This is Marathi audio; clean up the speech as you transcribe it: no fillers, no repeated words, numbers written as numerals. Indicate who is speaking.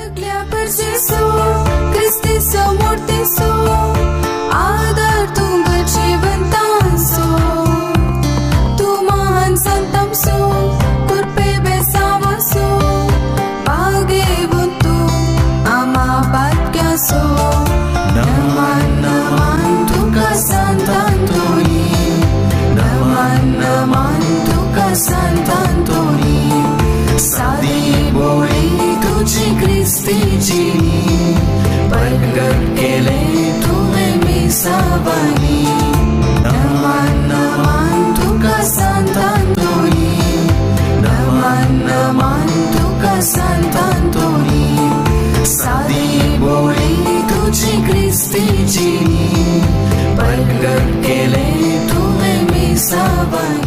Speaker 1: सगळ्यावर सो ख्रिस्ती समोर ते सो आदर तुंग जीवंतां सो तू महान संतम सो कृपे बेसाव सो बागेवून तू आमा बातक्या सो नमान तुका संतांतोरी नमान तुका संतांतोरी साधी बोळी तुझी ख्रिस्तीची प्रगट केले तुवे मी सावानी नमान तुका संतांतोरी नमान तुका संतांतोरी साधी बोळी तुझी ख्रिस्तीची प्रगट केले तुवे मी सावानी